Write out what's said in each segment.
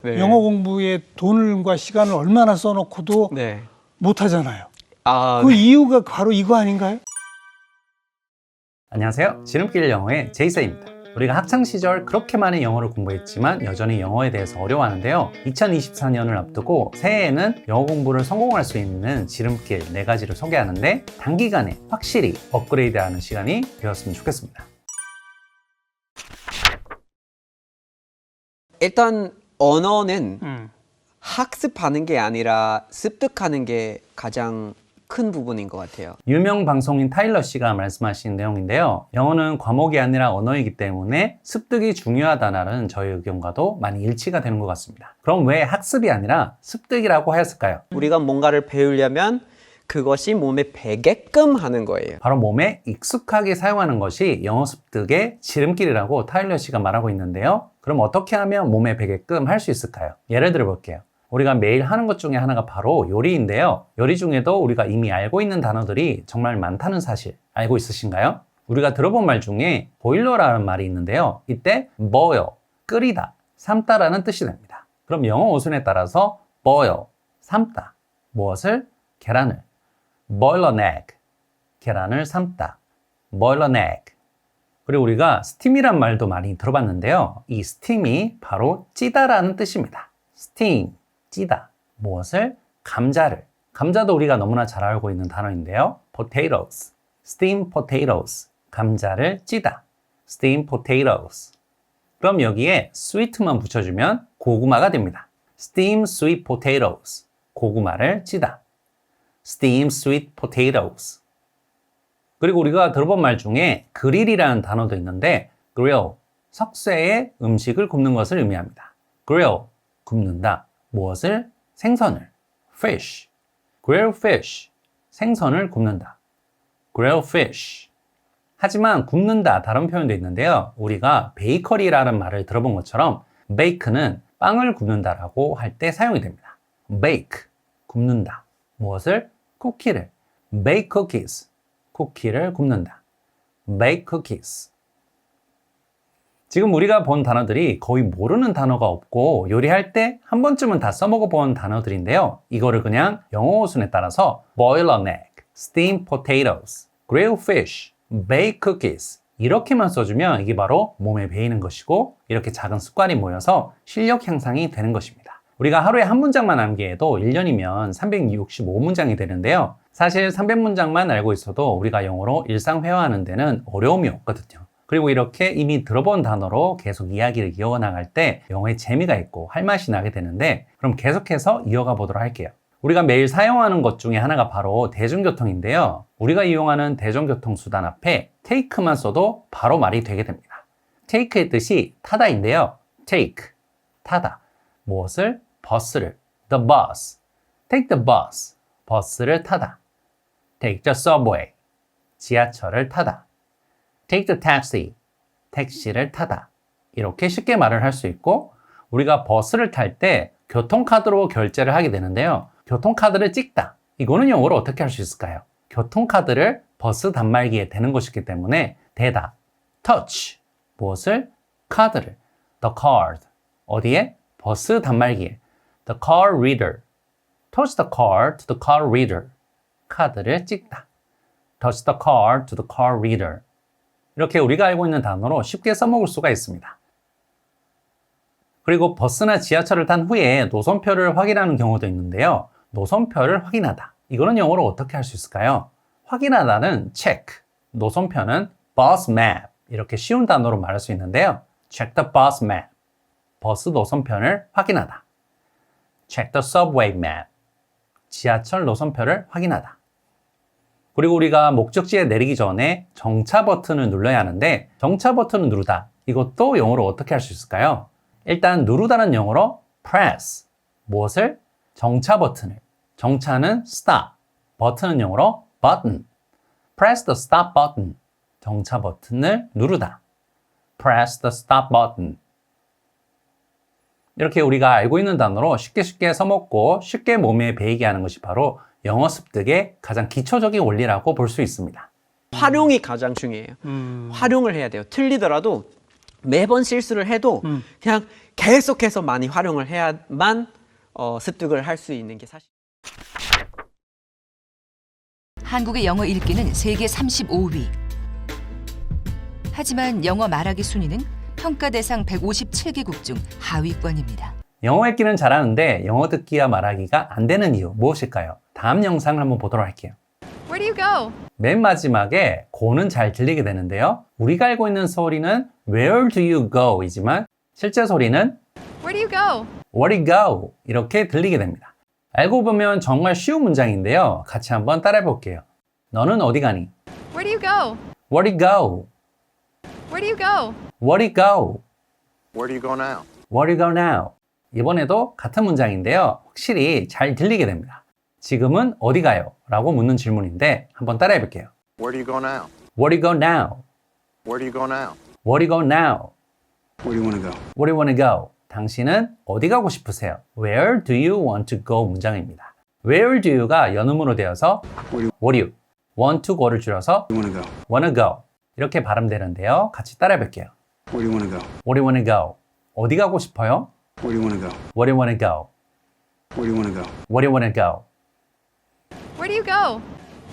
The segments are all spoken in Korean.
네. 영어 공부에 돈과 시간을 얼마나 써놓고도 네. 못하잖아요. 아, 그 이유가 바로 이거 아닌가요? 안녕하세요. 지름길 영어의 제이쌤입니다. 우리가 학창시절 그렇게 많은 영어를 공부했지만 여전히 영어에 대해서 어려워하는데요. 2024년을 앞두고 새해에는 영어 공부를 성공할 수 있는 지름길 4가지를 소개하는데 단기간에 확실히 업그레이드하는 시간이 되었으면 좋겠습니다. 일단 언어는 학습하는 게 아니라 습득하는 게 가장 큰 부분인 것 같아요. 유명 방송인 타일러 씨가 말씀하신 내용인데요. 영어는 과목이 아니라 언어이기 때문에 습득이 중요하다는 저의 의견과도 많이 일치가 되는 것 같습니다. 그럼 왜 학습이 아니라 습득이라고 하였을까요? 우리가 뭔가를 배우려면 그것이 몸에 배게끔 하는 거예요. 바로 몸에 익숙하게 사용하는 것이 영어 습득의 지름길이라고 타일러 씨가 말하고 있는데요. 그럼 어떻게 하면 몸에 배게끔 할 수 있을까요? 예를 들어 볼게요. 우리가 매일 하는 것 중에 하나가 바로 요리인데요. 요리 중에도 우리가 이미 알고 있는 단어들이 정말 많다는 사실 알고 있으신가요? 우리가 들어본 말 중에 보일러라는 말이 있는데요. 이때 boil, 끓이다, 삶다라는 뜻이 됩니다. 그럼 영어 어순에 따라서 boil, 삶다, 무엇을? 계란을. boil an egg, 계란을 삶다. boil an egg. 그리고 우리가 steam이란 말도 많이 들어봤는데요. 이 steam이 바로 찌다라는 뜻입니다. steam, 찌다. 무엇을? 감자를. 감자도 우리가 너무나 잘 알고 있는 단어인데요. potatoes, steam potatoes. 감자를 찌다. steam potatoes. 그럼 여기에 sweet만 붙여주면 고구마가 됩니다. steam sweet potatoes. 고구마를 찌다. steam sweet potatoes. 그리고 우리가 들어본 말 중에 그릴이라는 단어도 있는데 grill, 석쇠에 음식을 굽는 것을 의미합니다. grill, 굽는다. 무엇을? 생선을. fish, grill fish, 생선을 굽는다. grill fish. 하지만 굽는다 다른 표현도 있는데요. 우리가 베이커리라는 말을 들어본 것처럼 bake는 빵을 굽는다라고 할 때 사용이 됩니다. bake, 굽는다. 무엇을? 쿠키를. bake cookies, 쿠키를 굽는다. bake cookies. 지금 우리가 본 단어들이 거의 모르는 단어가 없고 요리할 때 한 번쯤은 다 써먹어 본 단어들인데요. 이거를 그냥 영어 어순에 따라서 boil an egg, steam potatoes, grill fish, bake cookies 이렇게만 써주면 이게 바로 몸에 배이는 것이고 이렇게 작은 습관이 모여서 실력 향상이 되는 것입니다. 우리가 하루에 한 문장만 암기해도 1년이면 365문장이 되는데요. 사실 300문장만 알고 있어도 우리가 영어로 일상 회화하는 데는 어려움이 없거든요. 그리고 이렇게 이미 들어본 단어로 계속 이야기를 이어나갈 때 영어에 재미가 있고 할 맛이 나게 되는데 그럼 계속해서 이어가 보도록 할게요. 우리가 매일 사용하는 것 중에 하나가 바로 대중교통인데요. 우리가 이용하는 대중교통 수단 앞에 take만 써도 바로 말이 되게 됩니다. take의 뜻이 타다인데요. take, 타다. 무엇을? 버스를. the bus. take the bus. 버스를 타다. take the subway. 지하철을 타다. take the taxi. 택시를 타다. 이렇게 쉽게 말을 할 수 있고 우리가 버스를 탈 때 교통카드로 결제를 하게 되는데요. 교통카드를 찍다. 이거는 영어로 어떻게 할 수 있을까요? 교통카드를 버스 단말기에 대는 것이기 때문에 대다. touch. 무엇을? 카드를. the card. 어디에? 버스 단말기에. the card reader. touch the card to the card reader. 카드를 찍다. touch the card to the card reader. 이렇게 우리가 알고 있는 단어로 쉽게 써먹을 수가 있습니다. 그리고 버스나 지하철을 탄 후에 노선표를 확인하는 경우도 있는데요. 노선표를 확인하다. 이거는 영어로 어떻게 할 수 있을까요? 확인하다는 check, 노선표는 bus map. 이렇게 쉬운 단어로 말할 수 있는데요. check the bus map. 버스 노선편을 확인하다. check the subway map. 지하철 노선표를 확인하다. 그리고 우리가 목적지에 내리기 전에 정차 버튼을 눌러야 하는데 정차 버튼을 누르다. 이것도 영어로 어떻게 할 수 있을까요? 일단 누르다는 영어로 press. 무엇을? 정차 버튼을. 정차는 stop. 버튼은 영어로 button. press the stop button. 정차 버튼을 누르다. press the stop button. 이렇게 우리가 알고 있는 단어로 쉽게 써먹고 쉽게 몸에 배이게 하는 것이 바로 영어 습득의 가장 기초적인 원리라고 볼 수 있습니다. 활용이 가장 중요해요. 활용을 해야 돼요. 틀리더라도 매번 실수를 해도 그냥 계속해서 많이 활용을 해야만 습득을 할 수 있는 게 사실. 한국의 영어 읽기는 세계 35위. 하지만 영어 말하기 순위는 평가 대상 157개국 중 하위권입니다. 영어 읽기는 잘하는데 영어 듣기와 말하기가 안 되는 이유 무엇일까요? 다음 영상을 한번 보도록 할게요. Where do you go? 맨 마지막에 go는 잘 들리게 되는데요. 우리가 알고 있는 소리는 Where do you go? 이지만 실제 소리는 Where do you go? Where do you go? 이렇게 들리게 됩니다. 알고 보면 정말 쉬운 문장인데요. 같이 한번 따라해 볼게요. 너는 어디 가니? Where do you go? Where do you go? Where do you go? Where do you go? Where do you go now? Where do you go now? 이번에도 같은 문장인데요. 확실히 잘 들리게 됩니다. 지금은 어디 가요? 라고 묻는 질문인데 한번 따라해 볼게요. Where do you go now? Where do you go now? Where do you go now? Where do you go now? Where do you want to go? Where do you want to go? 당신은 어디 가고 싶으세요? Where do you want to go? 문장입니다. Where do you가 연음으로 되어서 What do you want to go를 줄여서 You want to go? wanna go 이렇게 발음되는데요. 같이 따라해 볼게요. Where do you want to go? Where do you want to go? 어디 가고 싶어요? Where do you want to go? Where do you want to go? Where do you want to go? Where do you want to go? Where do you go?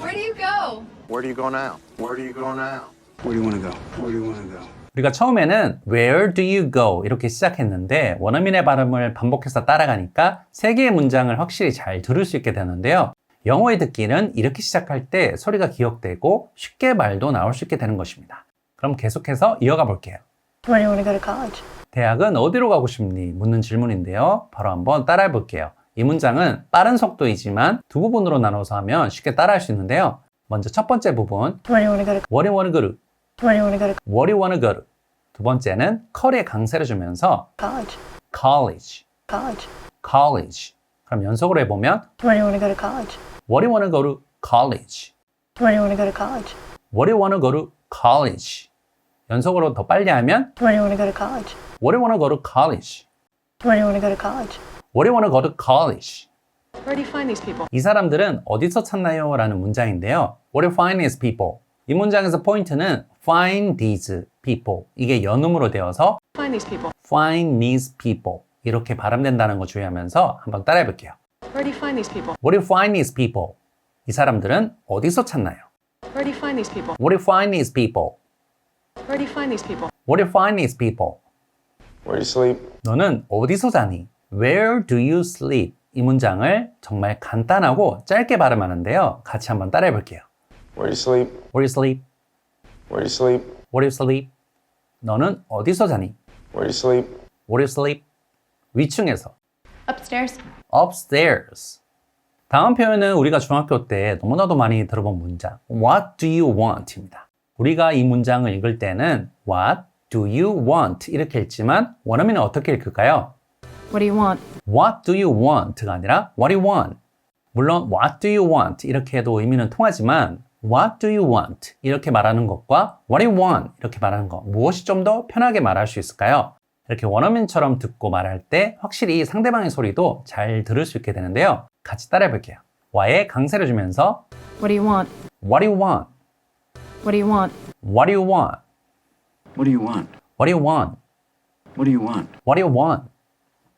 Where do you go? Where do you go now? Where do you go now? Where do you want to go? Where do you want to go? 우리가 처음에는 Where do you go? 이렇게 시작했는데 원어민의 발음을 반복해서 따라가니까 세 개의 문장을 확실히 잘 들을 수 있게 되는데요. 영어의 듣기는 이렇게 시작할 때 소리가 기억되고 쉽게 말도 나올 수 있게 되는 것입니다. 그럼 계속해서 이어가 볼게요. Where do you want to go to college? 대학은 어디로 가고 싶니? 묻는 질문인데요. 바로 한번 따라해 볼게요. 이 문장은 빠른 속도이지만 두 부분으로 나눠서 하면 쉽게 따라할 수 있는데요. 먼저 첫 번째 부분 Where do you want to go to What do you want to go to? Where do you want to go to What do you want to go to? 두 번째는 컬의 강세를 주면서 college? college, College. college. 그럼 연속으로 해보면 Where do you want to go to college? What do you want to go to college? Where do you want to go to college? What do you want to go to college? 연속으로 더 빨리 하면 Where do you want to go to college? What do you want to go to college? Where do you want to go to college? What do you want to go to college? Where do you find these people? 이 사람들은 어디서 찾나요? 라는 문장인데요. What do you find these people? 이 문장에서 포인트는 find these people. 이게 연음으로 되어서 Find these people. find these people. 이렇게 발음된다는 거 주의하면서 한번 따라해 볼게요. Where do you find these people? What do you find these people? 이 사람들은 어디서 찾나요? Where do you find these people? What do you find these people? Where do you find these people? What do you find these people? Where do you sleep? 너는 어디서 자니? Where do you sleep? 이 문장을 정말 간단하고 짧게 발음하는데요. 같이 한번 따라해 볼게요. Where do you sleep? Where do you sleep? Where do you sleep? Where do you sleep? 너는 어디서 자니? Where do you sleep? Where do you sleep? 위층에서. Upstairs. Upstairs. 다음 표현은 우리가 중학교 때 너무나도 많이 들어본 문장. What do you want? 입니다. 우리가 이 문장을 읽을 때는 What do you want? 이렇게 읽지만 원어민은 어떻게 읽을까요? What do you want? What do you want?가 아니라 What do you want? 물론 What do you want? 이렇게 해도 의미는 통하지만 What do you want? 이렇게 말하는 것과 What do you want? 이렇게 말하는 것 무엇이 좀 더 편하게 말할 수 있을까요? 이렇게 원어민처럼 듣고 말할 때 확실히 상대방의 소리도 잘 들을 수 있게 되는데요. 같이 따라해 볼게요. Y에 강세를 주면서 What do you want? What do you want? What do you want? What do you want? What do you want? What do you want? What do you want? What do you want?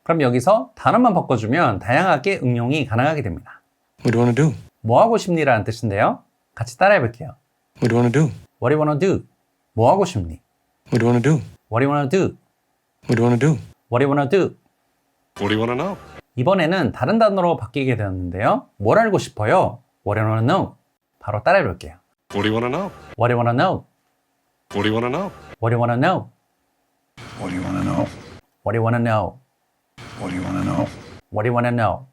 그럼 여기서 단어만 바꿔주면 다양하게 응용이 가능하게 됩니다. What do you want to do? 뭐 하고 싶니라는 뜻인데요. 같이 따라해 볼게요. What do you want to do? What do you wanna do? 뭐 하고 싶니? What do you want to do? What do you wanna do? What do you want to do? What do you wanna do? What do you want to know? 이번에는 다른 단어로 바뀌게 되었는데요. 뭘 알고 싶어요? What do you wanna know? 바로 따라해 볼게요. What do you want to know? What do you wanna know? What do you want to know? What do you wanna know? What do you want to know? What do you wanna know? What do you want to know? What do you wanna know?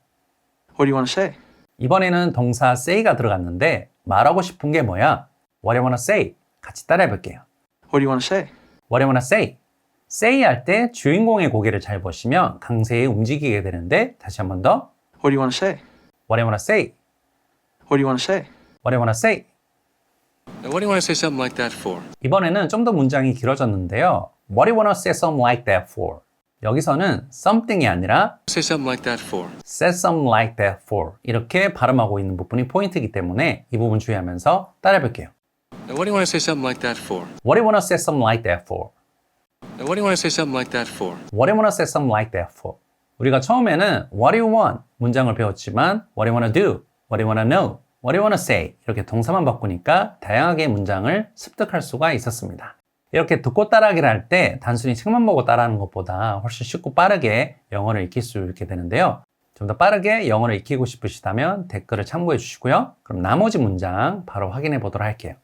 What do you want to say? 이번에는 동사 say가 들어갔는데 말하고 싶은 게 뭐야? What do you wanna say? 같이 따라해 볼게요. What do you want to say? What do you wanna say? say 할 때 주인공의 고개를 잘 보시면 강세에 움직이게 되는데 다시 한 번 더. What do you want to say? What do you wanna say? What do you want to say? What do you wanna say? What do you want to say something like that for? 이번에는 좀 더 문장이 길어졌는데요. What do you wanna say something like that for? 여기서는 something이 아니라 Say something like that for. say something like that for 이렇게 발음하고 있는 부분이 포인트이기 때문에 이 부분 주의하면서 따라해 볼게요. What do you want to say something like that for? What do you wanna say something like that for? Now, what do you want to say something like that for? What do you wanna say something like that for? 우리가 처음에는 What do you want? 문장을 배웠지만 What do you wanna do? What do you wanna know? What do you wanna say? 이렇게 동사만 바꾸니까 다양하게 문장을 습득할 수가 있었습니다. 이렇게 듣고 따라하기를 할 때 단순히 책만 보고 따라하는 것보다 훨씬 쉽고 빠르게 영어를 익힐 수 있게 되는데요. 좀 더 빠르게 영어를 익히고 싶으시다면 댓글을 참고해 주시고요. 그럼 나머지 문장 바로 확인해 보도록 할게요.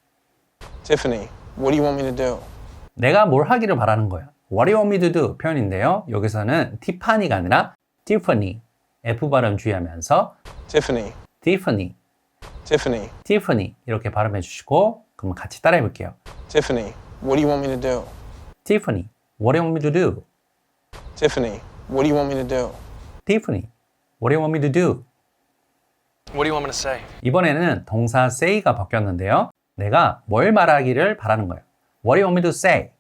Tiffany, what do you want me to do? 내가 뭘 하기를 바라는 거야. What do you want me to do? 표현인데요. 여기서는 티파니가 아니라 Tiffany, F 발음 주의하면서 Tiffany, Tiffany, Tiffany, Tiffany 이렇게 발음해 주시고 그럼 같이 따라해 볼게요. Tiffany, what do you want me to do? Tiffany, what do you want me to do? Tiffany, what do you want me to do? Tiffany, what do you want me to do? What do you want me to say? 이번에는 동사 say가 바뀌었는데요. 내가 뭘 말하기를 바라는 거예요. What do you want me to say?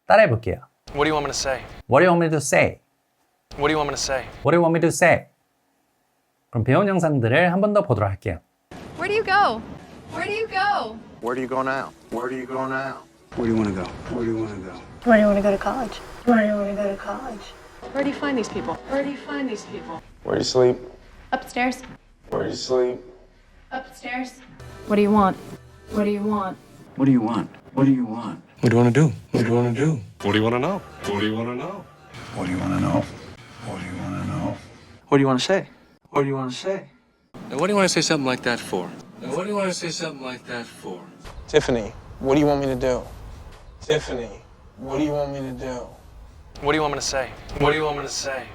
따라해 볼게요. What do you want me to say? What do you want me to say? What do you want me to say? What do you want me to say? 그럼 배운 영상들을 한 번 더 보도록 할게요. Where do you go? Where do you go? Where do you go now? Where do you go now? Where do you want to go? Where do you want to go? Where do you want to go to college? Where do you want to go to college? Where do you find these people? Where do you find these people? Where do you sleep? Upstairs. Where do you sleep? Upstairs. What do you want? What do you want? What do you want? What do you want? What do you want to do? What do you want to do? What do you want to know? What do you want to know? What do you want to know? What do you want to know? What do you want to say? What do you want to say? Now, what do you want to say something like that for? Now, what do you want to say something like that for? Tiffany, what do you want me to do? Tiffany, what do you want me to do? What do you want me to say? What do you want me to say?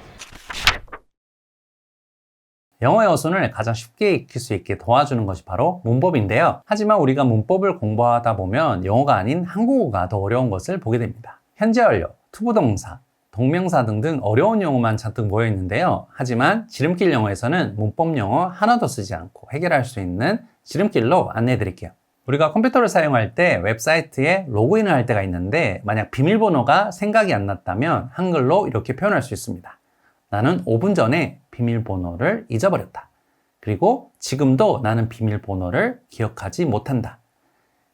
영어 여순을 가장 쉽게 익힐 수 있게 도와주는 것이 바로 문법인데요. 하지만 우리가 문법을 공부하다 보면 영어가 아닌 한국어가 더 어려운 것을 보게 됩니다. 현재 완료, 투부동사, 동명사 등등 어려운 용어만 잔뜩 모여 있는데요. 하지만 지름길 영어에서는 문법 영어 하나도 쓰지 않고 해결할 수 있는 지름길로 안내해 드릴게요. 우리가 컴퓨터를 사용할 때 웹사이트에 로그인을 할 때가 있는데 만약 비밀번호가 생각이 안 났다면 한글로 이렇게 표현할 수 있습니다. 나는 5분 전에 비밀번호를 잊어버렸다. 그리고 지금도 나는 비밀번호를 기억하지 못한다.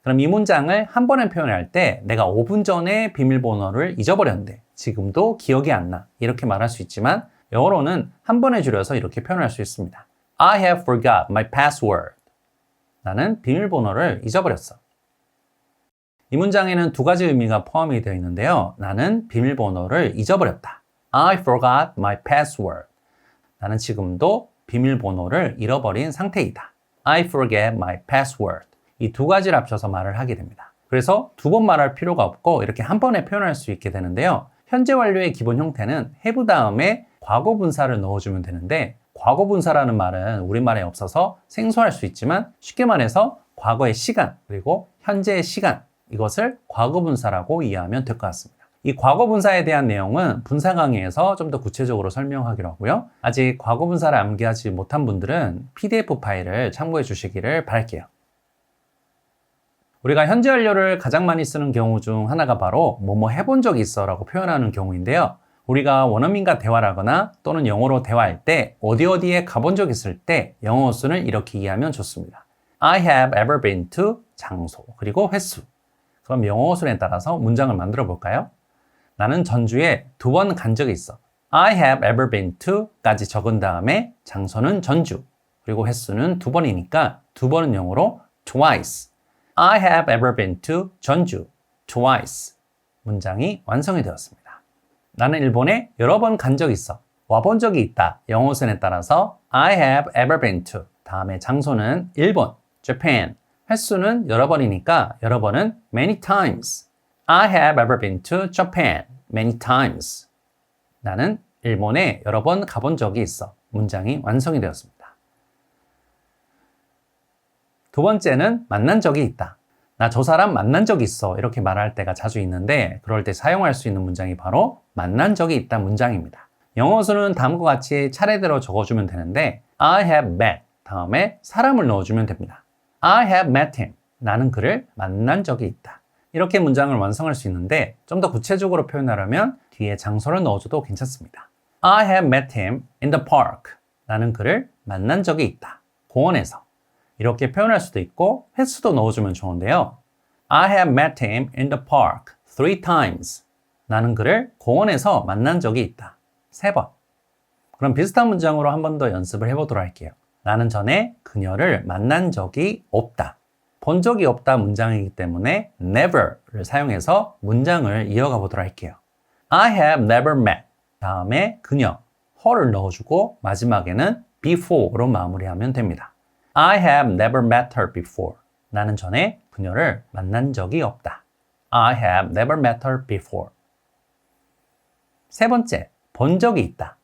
그럼 이 문장을 한 번에 표현할 때 내가 5분 전에 비밀번호를 잊어버렸는데 지금도 기억이 안 나. 이렇게 말할 수 있지만 영어로는 한 번에 줄여서 이렇게 표현할 수 있습니다. I have forgot my password. 나는 비밀번호를 잊어버렸어. 이 문장에는 두 가지 의미가 포함이 되어 있는데요. 나는 비밀번호를 잊어버렸다. I forgot my password. 나는 지금도 비밀번호를 잃어버린 상태이다. I forget my password. 이 두 가지를 합쳐서 말을 하게 됩니다. 그래서 두 번 말할 필요가 없고 이렇게 한 번에 표현할 수 있게 되는데요. 현재 완료의 기본 형태는 have 다음에 과거 분사를 넣어주면 되는데 과거 분사라는 말은 우리말에 없어서 생소할 수 있지만 쉽게 말해서 과거의 시간 그리고 현재의 시간 이것을 과거 분사라고 이해하면 될 것 같습니다. 이 과거 분사에 대한 내용은 분사 강의에서 좀 더 구체적으로 설명하기로 하고요. 아직 과거 분사를 암기하지 못한 분들은 PDF 파일을 참고해 주시기를 바랄게요. 우리가 현재 완료를 가장 많이 쓰는 경우 중 하나가 바로 뭐뭐 해본 적이 있어 라고 표현하는 경우인데요. 우리가 원어민과 대화를 하거나 또는 영어로 대화할 때 어디에 가본 적 있을 때 영어 어순을 이렇게 이해하면 좋습니다. I have ever been to 장소 그리고 횟수. 그럼 영어 어순에 따라서 문장을 만들어 볼까요? 나는 전주에 2번 간 적이 있어. I have ever been to 까지 적은 다음에 장소는 전주 그리고 횟수는 2번이니까 2번은 영어로 twice. I have ever been to 전주 twice. 문장이 완성이 되었습니다. 나는 일본에 여러 번 간 적이 있어. 와본 적이 있다. 영어 어순에 따라서 I have ever been to. 다음에 장소는 일본, Japan. 횟수는 여러 번이니까 여러 번은 many times. I have ever been to Japan many times. 나는 일본에 여러 번 가본 적이 있어. 문장이 완성이 되었습니다. 두 번째는 만난 적이 있다. 나 저 사람 만난 적이 있어. 이렇게 말할 때가 자주 있는데 그럴 때 사용할 수 있는 문장이 바로 만난 적이 있다 문장입니다. 영어 어순은 다음과 같이 차례대로 적어주면 되는데 I have met 다음에 사람을 넣어주면 됩니다. I have met him. 나는 그를 만난 적이 있다. 이렇게 문장을 완성할 수 있는데 좀 더 구체적으로 표현하려면 뒤에 장소를 넣어줘도 괜찮습니다. I have met him in the park. 나는 그를 만난 적이 있다. 공원에서. 이렇게 표현할 수도 있고 횟수도 넣어주면 좋은데요. I have met him in the park 3 times. 나는 그를 공원에서 만난 적이 있다. 3번. 그럼 비슷한 문장으로 한 번 더 연습을 해보도록 할게요. 나는 전에 그녀를 만난 적이 없다. 본 적이 없다 문장이기 때문에 never를 사용해서 문장을 이어가 보도록 할게요. I have never met. 다음에 그녀, her를 넣어주고 마지막에는 before로 마무리하면 됩니다. I have never met her before. 나는 전에 그녀를 만난 적이 없다. I have never met her before. 3번째, 본 적이 있다.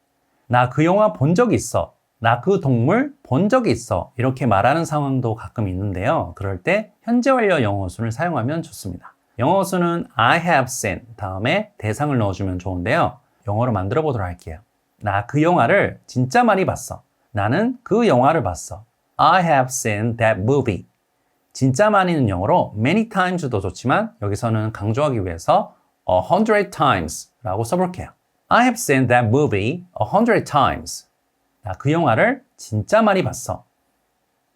나 그 영화 본 적이 있어. 나 그 동물 본 적이 있어. 이렇게 말하는 상황도 가끔 있는데요. 그럴 때 현재 완료 영어순을 사용하면 좋습니다. 영어순은 I have seen 다음에 대상을 넣어주면 좋은데요. 영어로 만들어 보도록 할게요. 나 그 영화를 진짜 많이 봤어. 나는 그 영화를 봤어. I have seen that movie. 진짜 많이는 영어로 many times도 좋지만 여기서는 강조하기 위해서 100 times 라고 써볼게요. I have seen that movie 100 times. 나 그 영화를 진짜 많이 봤어.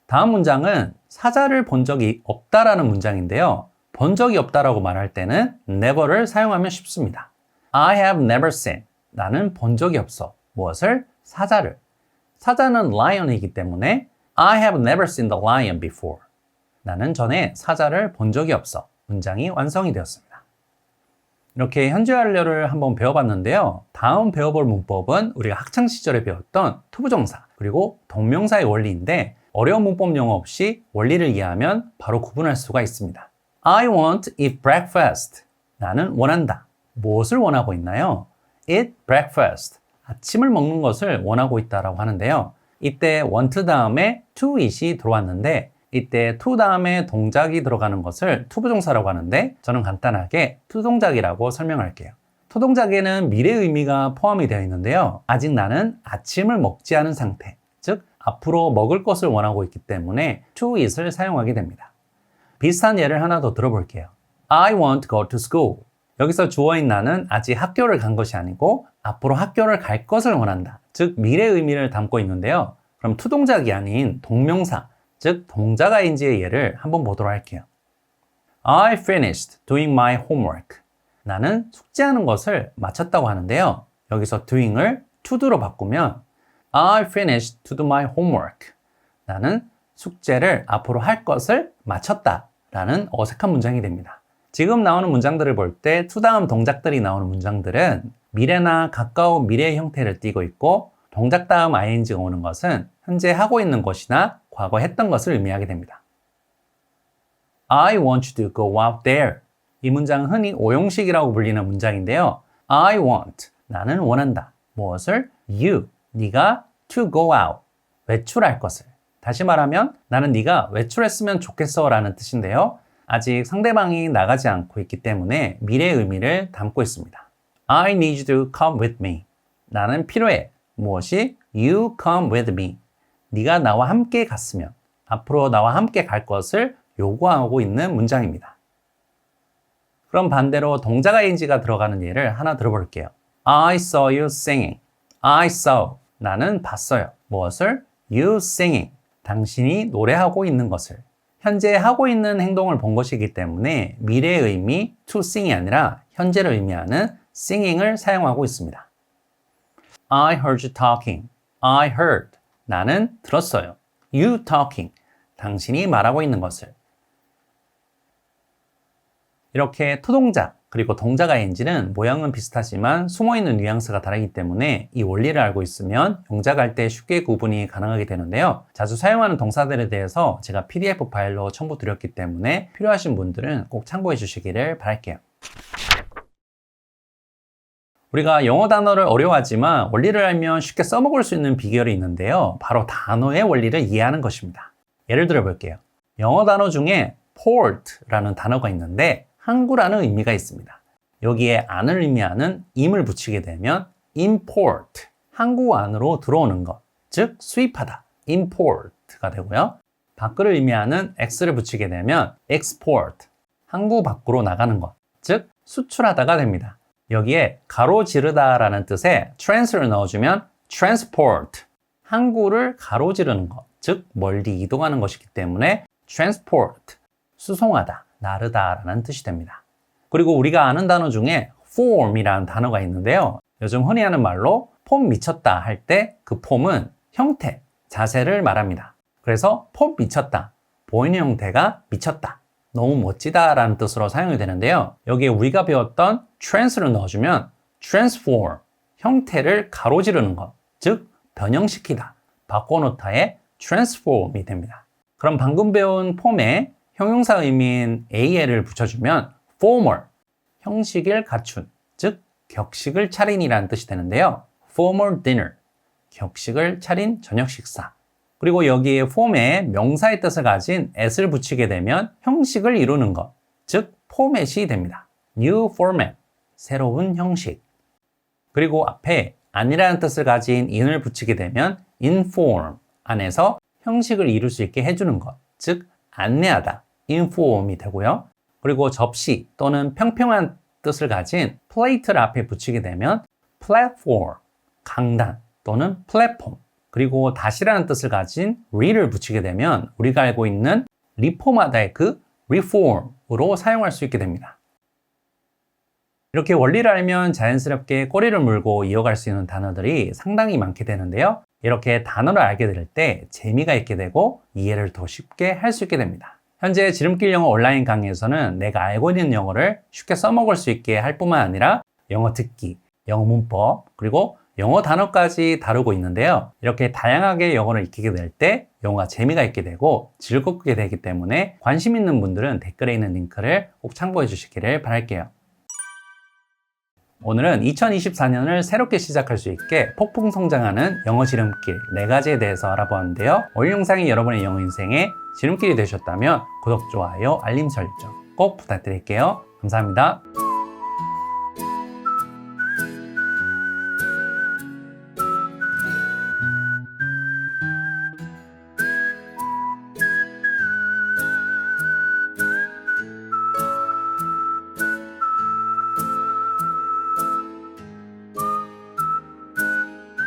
다음 문장은 사자를 본 적이 없다라는 문장인데요. 본 적이 없다라고 말할 때는 never를 사용하면 쉽습니다. I have never seen. 나는 본 적이 없어. 무엇을? 사자를. 사자는 lion이기 때문에 I have never seen the lion before. 나는 전에 사자를 본 적이 없어. 문장이 완성이 되었습니다. 이렇게 현재 완료를 한번 배워봤는데요. 다음 배워볼 문법은 우리가 학창시절에 배웠던 투부정사 그리고 동명사의 원리인데 어려운 문법 용어 없이 원리를 이해하면 바로 구분할 수가 있습니다. I want to eat breakfast. 나는 원한다. 무엇을 원하고 있나요? Eat breakfast. 아침을 먹는 것을 원하고 있다라고 하는데요. 이때 want 다음에 to eat이 들어왔는데 이때 to 다음에 동작이 들어가는 것을 투부정사라고 하는데 저는 간단하게 투동작이라고 설명할게요. 투동작에는 미래 의미가 포함이 되어 있는데요. 아직 나는 아침을 먹지 않은 상태, 즉 앞으로 먹을 것을 원하고 있기 때문에 to eat을 사용하게 됩니다. 비슷한 예를 하나 더 들어볼게요. I want to go to school. 여기서 주어인 나는 아직 학교를 간 것이 아니고 앞으로 학교를 갈 것을 원한다. 즉 미래 의미를 담고 있는데요. 그럼 투동작이 아닌 동명사, 즉 동작 ing의 예를 한번 보도록 할게요. I finished doing my homework. 나는 숙제하는 것을 마쳤다고 하는데요. 여기서 doing을 to do로 바꾸면 I finished to do my homework. 나는 숙제를 앞으로 할 것을 마쳤다 라는 어색한 문장이 됩니다. 지금 나오는 문장들을 볼 때 to 다음 동작들이 나오는 문장들은 미래나 가까운 미래의 형태를 띠고 있고 동작 다음 ing가 오는 것은 현재 하고 있는 것이나 과거 했던 것을 의미하게 됩니다. I want you to go out there. 이 문장은 흔히 오용식이라고 불리는 문장인데요. I want, 나는 원한다. 무엇을? You, 네가 to go out, 외출할 것을. 다시 말하면 나는 네가 외출했으면 좋겠어 라는 뜻인데요. 아직 상대방이 나가지 않고 있기 때문에 미래의 의미를 담고 있습니다. I need you to come with me. 나는 필요해. 무엇이? You come with me. 네가 나와 함께 갔으면, 앞으로 나와 함께 갈 것을 요구하고 있는 문장입니다. 그럼 반대로 동작 ing가 들어가는 예를 하나 들어볼게요. I saw you singing. I saw. 나는 봤어요. 무엇을? You singing. 당신이 노래하고 있는 것을. 현재 하고 있는 행동을 본 것이기 때문에 미래의 의미 to sing이 아니라 현재를 의미하는 singing을 사용하고 있습니다. I heard you talking. I heard. 나는 들었어요. You talking. 당신이 말하고 있는 것을. 이렇게 투동작 그리고 동작 ing는 모양은 비슷하지만 숨어있는 뉘앙스가 다르기 때문에 이 원리를 알고 있으면 영작할 때 쉽게 구분이 가능하게 되는데요. 자주 사용하는 동사들에 대해서 제가 PDF 파일로 첨부 드렸기 때문에 필요하신 분들은 꼭 참고해 주시기를 바랄게요. 우리가 영어 단어를 어려워하지만 원리를 알면 쉽게 써먹을 수 있는 비결이 있는데요. 바로 단어의 원리를 이해하는 것입니다. 예를 들어 볼게요. 영어 단어 중에 port라는 단어가 있는데 항구라는 의미가 있습니다. 여기에 안을 의미하는 im을 붙이게 되면 import, 항구 안으로 들어오는 것, 즉 수입하다, import가 되고요. 밖을 의미하는 x를 붙이게 되면 export, 항구 밖으로 나가는 것, 즉 수출하다가 됩니다. 여기에 가로지르다 라는 뜻의 trans를 넣어주면 transport, 항구를 가로지르는 것, 즉 멀리 이동하는 것이기 때문에 transport, 수송하다, 나르다 라는 뜻이 됩니다. 그리고 우리가 아는 단어 중에 form이라는 단어가 있는데요. 요즘 흔히 하는 말로 폼 미쳤다 할 때 그 폼은 형태, 자세를 말합니다. 그래서 폼 미쳤다, 보이는 형태가 미쳤다, 너무 멋지다 라는 뜻으로 사용이 되는데요. 여기에 우리가 배웠던 trans를 넣어주면 transform, 형태를 가로지르는 것, 즉 변형시키다, 바꿔놓다의 transform이 됩니다. 그럼 방금 배운 폼에 형용사 의미인 al을 붙여주면 formal, 형식을 갖춘, 즉 격식을 차린이라는 뜻이 되는데요. formal dinner, 격식을 차린 저녁 식사. 그리고 여기에 form에 명사의 뜻을 가진 at을 붙이게 되면 형식을 이루는 것, 즉 포맷이 됩니다. new format, 새로운 형식. 그리고 앞에 안이라는 뜻을 가진 in을 붙이게 되면 inform, 안에서 형식을 이룰 수 있게 해주는 것, 즉 안내하다, inform이 되고요. 그리고 접시 또는 평평한 뜻을 가진 plate를 앞에 붙이게 되면 platform, 강단 또는 플랫폼. 그리고 다시라는 뜻을 가진 re를 붙이게 되면 우리가 알고 있는 리폼하다의 그 reform으로 사용할 수 있게 됩니다. 이렇게 원리를 알면 자연스럽게 꼬리를 물고 이어갈 수 있는 단어들이 상당히 많게 되는데요. 이렇게 단어를 알게 될 때 재미가 있게 되고 이해를 더 쉽게 할 수 있게 됩니다. 현재 지름길 영어 온라인 강의에서는 내가 알고 있는 영어를 쉽게 써먹을 수 있게 할 뿐만 아니라 영어 듣기, 영어 문법, 그리고 영어 단어까지 다루고 있는데요. 이렇게 다양하게 영어를 익히게 될 때 영어가 재미가 있게 되고 즐겁게 되기 때문에 관심 있는 분들은 댓글에 있는 링크를 꼭 참고해 주시기를 바랄게요. 오늘은 2024년을 새롭게 시작할 수 있게 폭풍 성장하는 영어 지름길 4가지에 대해서 알아보았는데요. 오늘 영상이 여러분의 영어 인생에 지름길이 되셨다면 구독, 좋아요, 알림 설정 꼭 부탁드릴게요. 감사합니다.